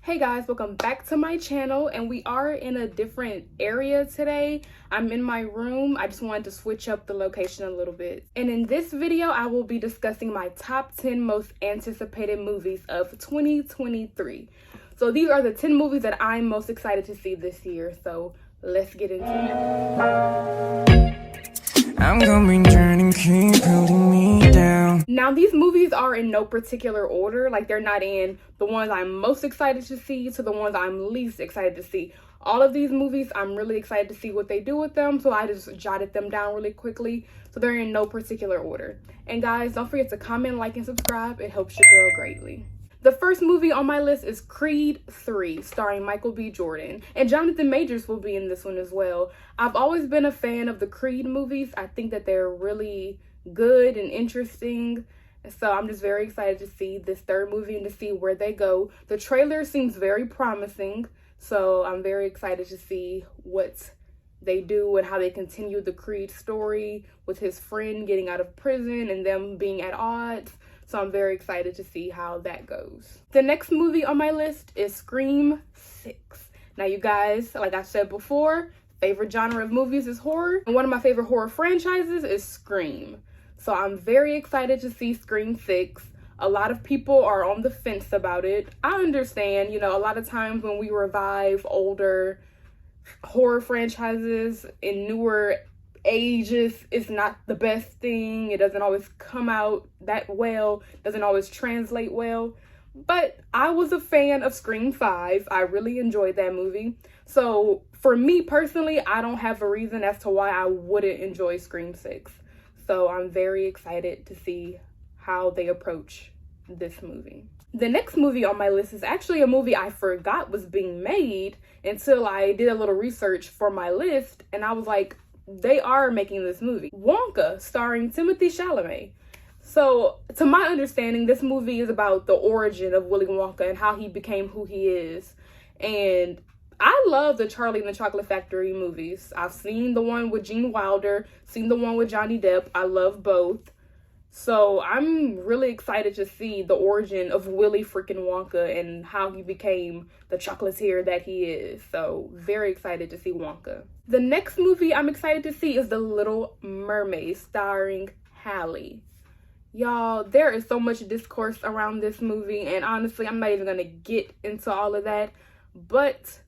Hey guys, welcome back to my channel, and we are in a different area today. I'm in my room. I just wanted to switch up the location a little bit. And in this video, I will be discussing my top 10 most anticipated movies of 2023. So these are the 10 movies that I'm most excited to see this year. So let's get into it. I'm gonna be turning, keep holding me down. Now these movies are in no particular order. Like, they're not in the ones I'm most excited to see to the ones I'm least excited to see. All of these movies, I'm really excited to see what they do with them, so I just jotted them down really quickly. So they're in no particular order. And guys, don't forget to comment, like, and subscribe. It helps your girl greatly. The first movie on my list is Creed 3, starring Michael B. Jordan. And Jonathan Majors will be in this one as well. I've always been a fan of the Creed movies. I think that they're really good and interesting. So I'm just very excited to see this third movie and to see where they go. The trailer seems very promising. So I'm very excited to see what they do and how they continue the Creed story with his friend getting out of prison and them being at odds. So I'm very excited to see how that goes. The next movie on my list is Scream 6. Now you guys, like I said before, favorite genre of movies is horror. And one of my favorite horror franchises is Scream. So I'm very excited to see Scream 6. A lot of people are on the fence about it. I understand, you know, a lot of times when we revive older horror franchises in newer ages, it's not the best thing. It doesn't always come out that well, doesn't always translate well. But I was a fan of Scream 5. I really enjoyed that movie. So for me personally, I don't have a reason as to why I wouldn't enjoy Scream 6. So I'm very excited to see how they approach this movie. The next movie on my list is actually a movie I forgot was being made until I did a little research for my list, and I was like, they are making this movie. Wonka, starring Timothée Chalamet. So, to my understanding, this movie is about the origin of Willy Wonka and how he became who he is. And I love the Charlie and the Chocolate Factory movies. I've seen the one with Gene Wilder, seen the one with Johnny Depp. I love both. So I'm really excited to see the origin of Willy freaking Wonka and how he became the chocolatier that he is. So very excited to see Wonka. The next movie I'm excited to see is The Little Mermaid, starring Halle. Y'all, there is so much discourse around this movie, and honestly, I'm not even gonna get into all of that. But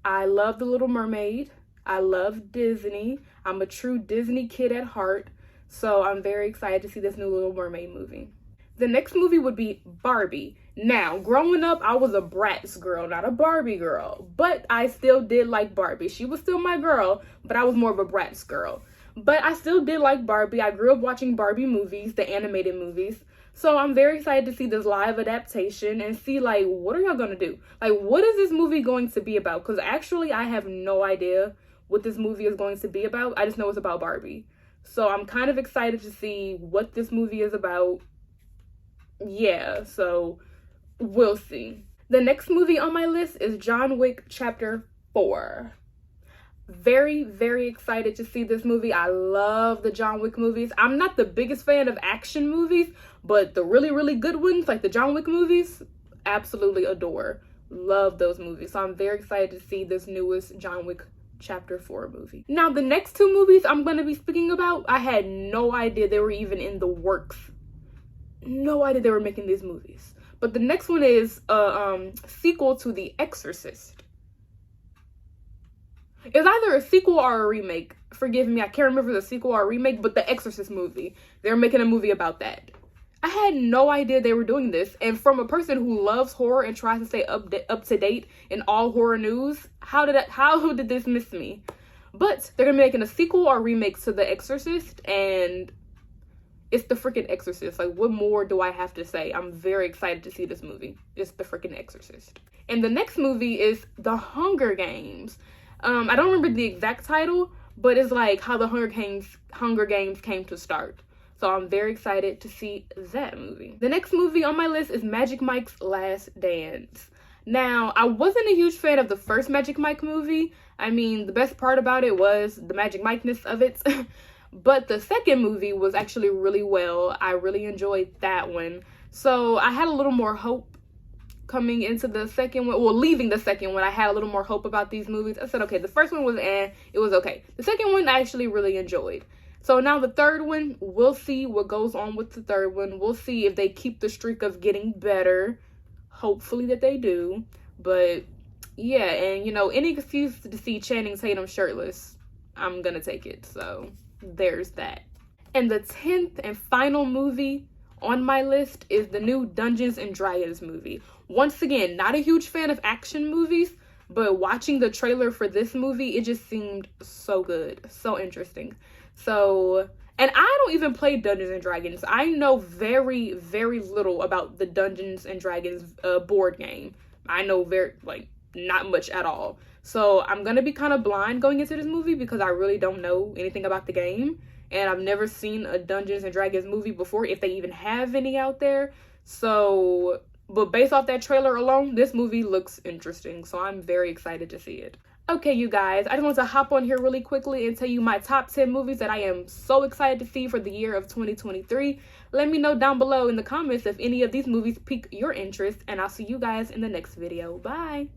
I love The Little Mermaid. I love Disney. I'm a true Disney kid at heart. So I'm very excited to see this new Little Mermaid movie. The next movie would be Barbie. Now, growing up, I was a Bratz girl, not a Barbie girl. But I still did like Barbie. She was still my girl, but I was more of a Bratz girl. But I still did like Barbie. I grew up watching Barbie movies, the animated movies. So I'm very excited to see this live adaptation and see, like, what are y'all gonna do? Like, what is this movie going to be about? Because actually, I have no idea what this movie is going to be about. I just know it's about Barbie. So I'm kind of excited to see what this movie is about. Yeah, so we'll see. The next movie on my list is John Wick Chapter 4. Very, very excited to see this movie. I love the John Wick movies. I'm not the biggest fan of action movies, but the really, really good ones, like the John Wick movies, absolutely adore. Love those movies. So I'm very excited to see this newest John Wick Chapter 4 movie. Now, the next two movies I'm going to be speaking about, I had no idea they were even in the works. No idea they were making these movies. But the next one is a sequel to The Exorcist. It's either a sequel or a remake. Forgive me, I can't remember the sequel or a remake, but The Exorcist movie. They're making a movie about that. I had no idea they were doing this, and from a person who loves horror and tries to stay up to date in all horror news, how did this miss me? But they're gonna be making a sequel or remake to The Exorcist, and it's the freaking Exorcist. Like, what more do I have to say? I'm very excited to see this movie. It's the freaking Exorcist. And the next movie is The Hunger Games. I don't remember the exact title, but it's like how the Hunger Games came to start. So I'm very excited to see that movie. The next movie on my list is Magic Mike's Last Dance. Now, I wasn't a huge fan of the first Magic Mike movie. I mean, the best part about it was the Magic Mike-ness of it. But the second movie was actually really well. I really enjoyed that one. So I had a little more hope coming into the second one, well, leaving the second one, I had a little more hope about these movies. I said, okay, the first one was it was okay. The second one I actually really enjoyed. So now the third one, we'll see what goes on with the third one. We'll see if they keep the streak of getting better. Hopefully that they do. But yeah, and you know, any excuse to see Channing Tatum shirtless, I'm gonna take it. So there's that. And the 10th and final movie on my list is the new Dungeons and Dragons movie. Once again, not a huge fan of action movies, but watching the trailer for this movie, it just seemed so good, so interesting. So, and I don't even play Dungeons and Dragons. I know very, very little about the Dungeons and Dragons board game. I know not much at all. So I'm gonna be kind of blind going into this movie because I really don't know anything about the game. And I've never seen a Dungeons and Dragons movie before, if they even have any out there. So, but based off that trailer alone, this movie looks interesting. So I'm very excited to see it. Okay, you guys, I just want to hop on here really quickly and tell you my top 10 movies that I am so excited to see for the year of 2023. Let me know down below in the comments if any of these movies pique your interest, and I'll see you guys in the next video. Bye!